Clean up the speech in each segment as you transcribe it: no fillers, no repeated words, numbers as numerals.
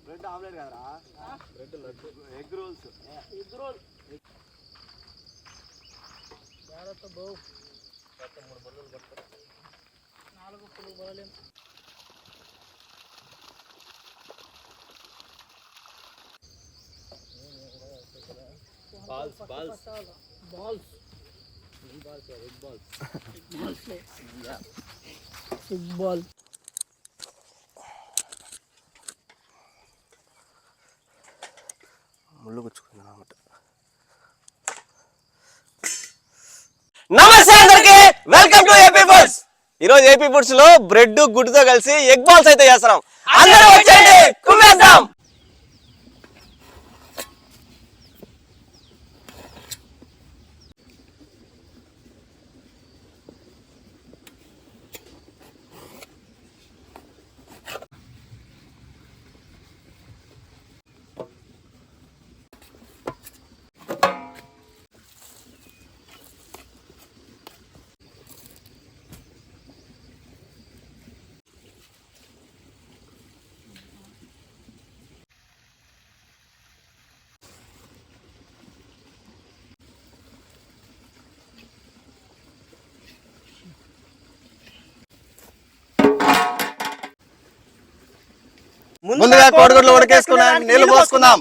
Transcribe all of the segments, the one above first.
Bread omelette కదరా, bread laddu, egg rolls. Egg roll జాగ్రత్త బావు. 3 బల్లలు పడతారు, 4 పులుగు బలలేము. Balls balls balls egg balls egg balls egg ball. ముళ్ళు గుచ్చుకుంది అన్నమాట. నమస్తే అందరికి, వెల్కమ్ టు ఏపీ ఫుడ్స్. ఈరోజు ఏపీ ఫుడ్స్ లో బ్రెడ్ గుడ్డుతో కలిసి ఎగ్ బాల్స్ అయితే చేస్తున్నాం. అందరూ వచ్చేయండి, కుమ్మేద్దాం. ముందుగా కోడిగుడ్లు ఉడకేసుకున్నాం, నీళ్లు పోసుకుందాం.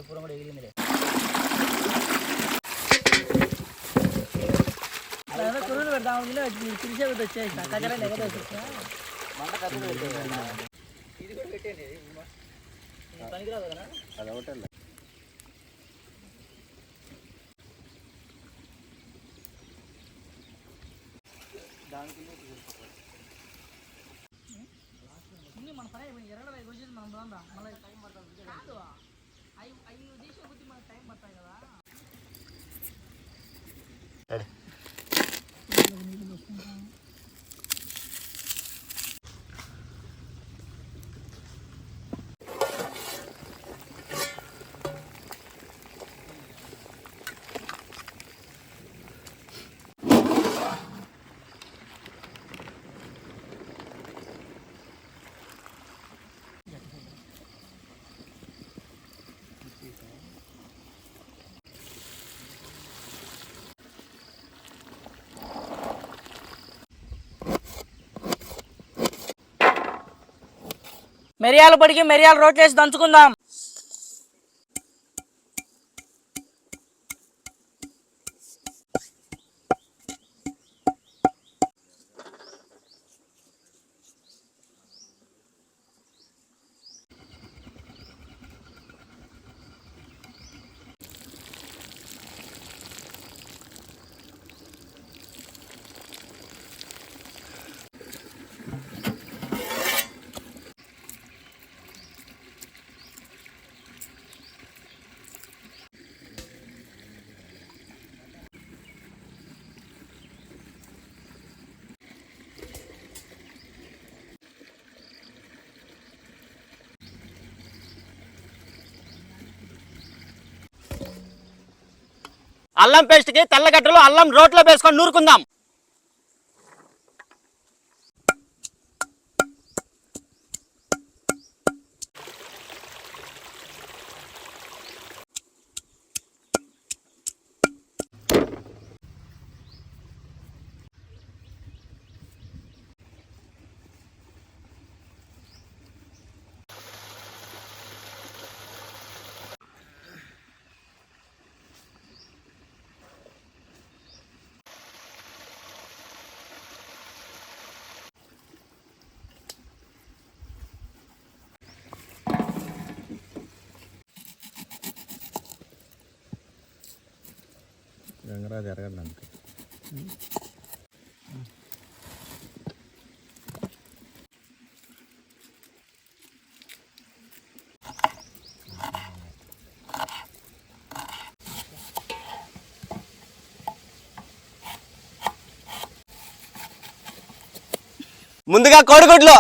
పూరం కూడా ఎగిరిందిలే. కురులు పెడతాము, తిరిసే వచ్చేసిన కజరా ఎగద మంట కథలు పెట్టేది. ఇది కూడా పెట్టేయండి, పనికిరాదు కదా అది ఒకటే. దానికి మన పని అయిపోయింది. 25 రోజులు మనం బాగుందా, మళ్ళీ టైం పడుతుంది కాదు. 5 దేశం కొద్ది మనకు టైం పడతాయి కదా. మిరియాల పొడికి మిరియాల రోట్లు వేసి దంచుకుందాం. అల్లం పేస్ట్కి తెల్లగడ్డలు అల్లం రోట్లో వేసుకొని నూరుకుందాం. ఎర్ర జరగండి అంతే. ముందుగా కోడిగుడ్లు,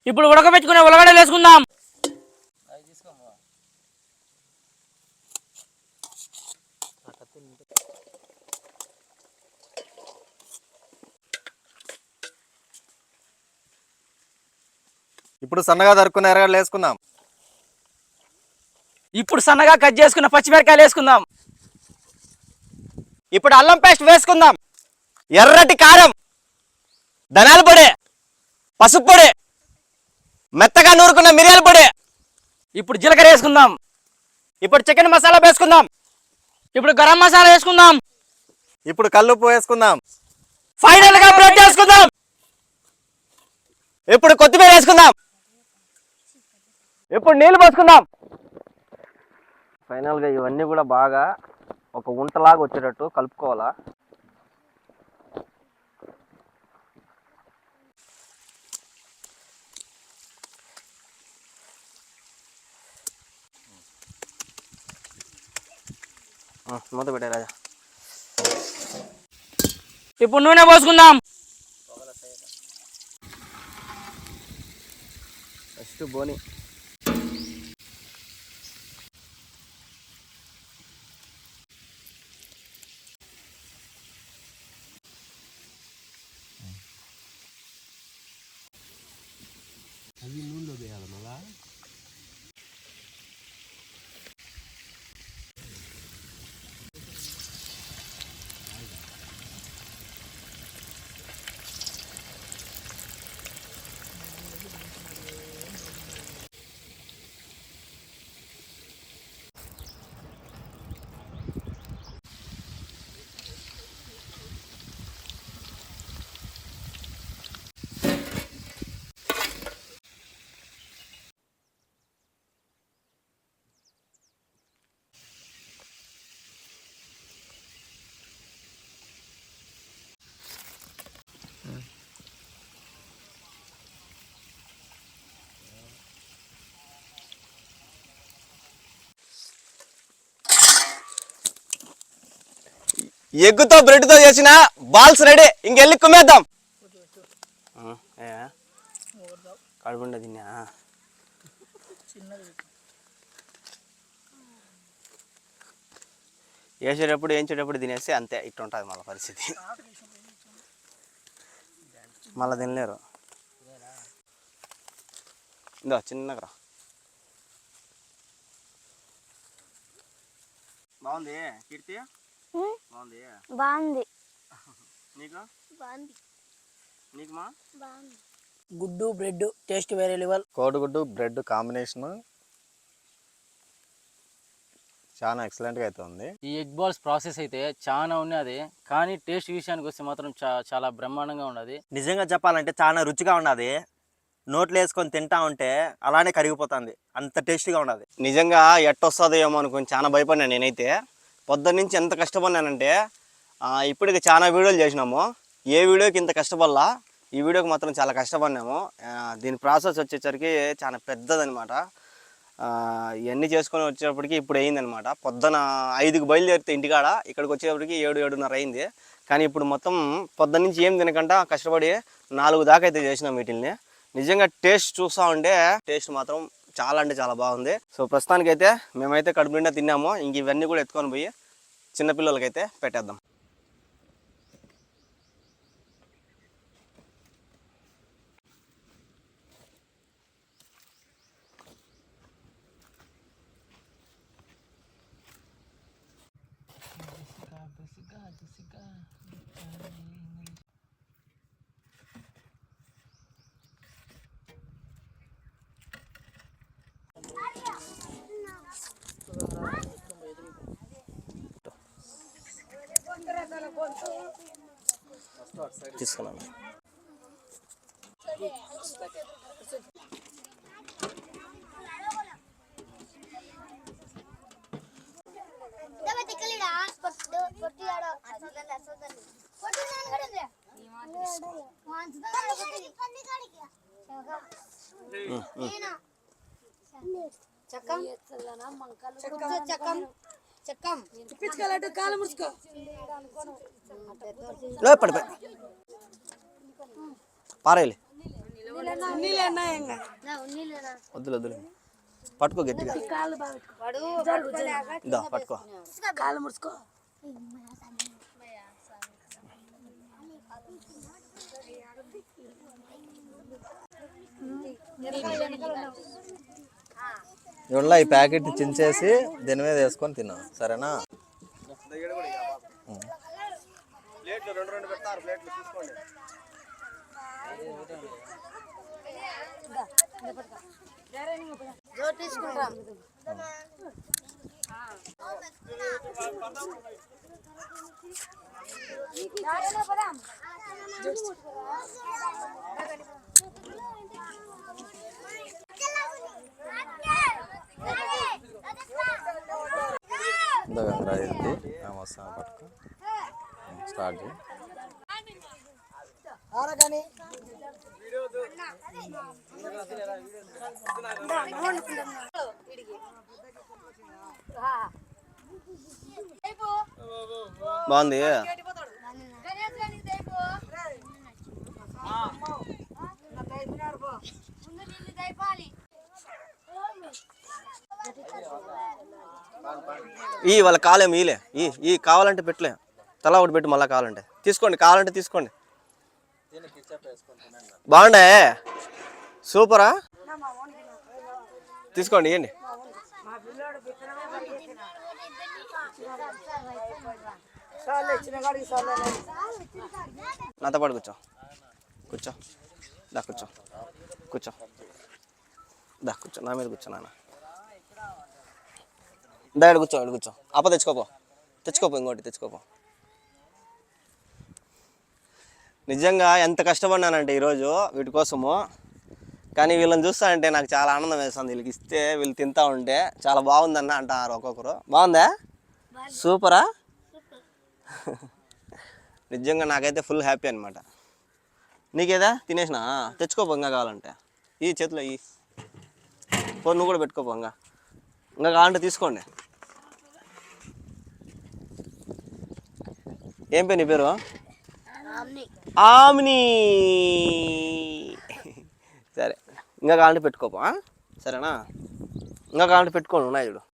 ఇప్పుడు ఉడకబెట్టుకునే ఉల్లగడ్డలు వేసుకుందాం. ఇప్పుడు సన్నగా తరుక్కున్న ఎర్రగడ్డలు వేసుకుందాం. ఇప్పుడు సన్నగా కట్ చేసుకున్న పచ్చిమిరకాయలు వేసుకుందాం. ఇప్పుడు అల్లం పేస్ట్ వేసుకుందాం. ఎర్రటి కారం, ధనియాల పొడి, పసుపు పొడి, మెత్తగా నూరుకున్న మిరియాల పొడి, ఇప్పుడు జీలకర్ర వేసుకుందాం. ఇప్పుడు చికెన్ మసాలా వేసుకుందాం. ఇప్పుడు గరం మసాలా వేసుకుందాం. ఇప్పుడు కల్లుప్పు వేసుకుందాం. ఫైనల్ గా బ్రెడ్ వేసుకుందాం. ఇప్పుడు కొత్తిమీర వేసుకుందాం. ఇప్పుడు నీళ్లు పోసుకుందాం. ఫైనల్గా ఇవన్నీ కూడా బాగా ఒక ఉంటలాగా వచ్చేటట్టు కలుపుకోవాలా. మూత పెట్టే రాజా. ఇప్పుడు నూనె పోసుకుందాం. ఫస్ట్ బోని, నూనెలో వేయాలి మళ్ళా. ఎగ్గుతో బ్రెడ్తో చేసిన బాల్స్ రెడీ. ఇంకెళ్ళి కుమ్మేద్దాం. కడుపుండ తిన్నా వేసేటప్పుడు వేయించేటప్పుడు తినేస్తే అంతే. ఇట్లా ఉంటుంది మళ్ళీ పరిస్థితి. మళ్ళీ తినలేరు. ఇందో చిన్నగా బాగుంది. కీర్తి బాగుంది. బాగుంది. నీకు బాగుంది. నీకు మా బాగుంది. గుడ్డు బ్రెడ్ టేస్ట్ వేరే లెవెల్. కోడిగుడ్డు బ్రెడ్ కాంబినేషన్ చాలా ఎక్సలెంట్గా అయితే ఉంది. ఈ ఎగ్ బాల్స్ ప్రాసెస్ అయితే చాలా ఉన్నది, కానీ టేస్ట్ విషయానికి వస్తే మాత్రం చాలా బ్రహ్మాండంగా ఉన్నది. నిజంగా చెప్పాలంటే చాలా రుచిగా ఉన్నది. నోట్లో వేసుకొని తింటా ఉంటే అలానే కరిగిపోతుంది. అంత టేస్టీగా ఉన్నది. నిజంగా ఎట్టొస్తుందో ఏమో అనుకుని చాలా భయపడినా నేనైతే. పొద్దున్న నుంచి ఎంత కష్టపడినానంటే ఇప్పటికి చాలా వీడియోలు చేసినాము. ఏ వీడియోకి ఇంత కష్టపడలా, ఈ వీడియోకి మాత్రం చాలా కష్టపడినాము. దీని ప్రాసెస్ వచ్చేసరికి చాలా పెద్దదనమాట. ఇవన్నీ చేసుకొని వచ్చేటప్పటికి ఇప్పుడు అయిందనమాట. పొద్దున 5కి బయలుదేరితే ఇంటికాడ ఇక్కడికి వచ్చేటప్పటికి 7, 7:30 అయింది. కానీ ఇప్పుడు మొత్తం పొద్దున్న నుంచి ఏం తినకుండా కష్టపడి 4 దాకా అయితే చేసినాం వీటిల్ని. నిజంగా టేస్ట్ చూస్తూ ఉంటే టేస్ట్ మాత్రం చాలా అంటే చాలా బాగుంది. సో ప్రస్తుతానికైతే మేమైతే కడుపు నిండా తిన్నాము. ఇంక ఇవన్నీ కూడా ఎత్తుకొని పోయి చిన్నపిల్లలకైతే పెట్టేద్దాం. తీసుకున్నాను. పడిపోయి పారేయాలి. వద్దులు వద్దులు పట్టుకో గట్టిగా. ఇదా పట్టుకో. ఇవాళ ఈ ప్యాకెట్ చించేసి దీని మీద వేసుకొని తిన్నాం, సరేనా? వస్తా పట్టుకో, స్టార్ట్ చేయి. బాగుంది. ఈ వాళ్ళ కాలేం ఈలే ఈ కావాలంటే పెట్టలే, తలా ఒకటి పెట్టు, మళ్ళీ కావాలంటే తీసుకోండి, కావాలంటే తీసుకోండి. బాగుండే, సూపరా, తీసుకోండి, ఇవ్వండి. నాతో పాటు కూర్చో, కూర్చో, దా కూర్చో, కూర్చో, దా కూర్చో, నా మీద కూర్చో నాన్న. దా కూర్చో, కూర్చో. అప్ప తెచ్చుకోపో, ఇంకోటి తెచ్చుకోపో. నిజంగా ఎంత కష్టపడినానంటే ఈరోజు వీటి కోసము, కానీ వీళ్ళని చూస్తా అంటే నాకు చాలా ఆనందం వేస్తుంది. వీళ్ళకి ఇస్తే వీళ్ళు తింటా ఉంటే చాలా బాగుందన్న అంటారు ఒక్కొక్కరు. బాగుందా? సూపరా? నిజంగా నాకైతే ఫుల్ హ్యాపీ అనమాట. నీకేదా తినేసినా? తెచ్చుకోపో ఇంకా కావాలంటే, ఈ చేతిలో ఈ ఫోన్ నువ్వు కూడా పెట్టుకోపో, ఇంకా కావాలంటే తీసుకోండి. ఏం పేరు నీ పేరు? ఆమ్ని. సరే, ఇంకా కావాలంటే పెట్టుకోపో, సరేనా? ఇంకా కావాలంటే పెట్టుకోండి, ఉన్నాయి చూడు.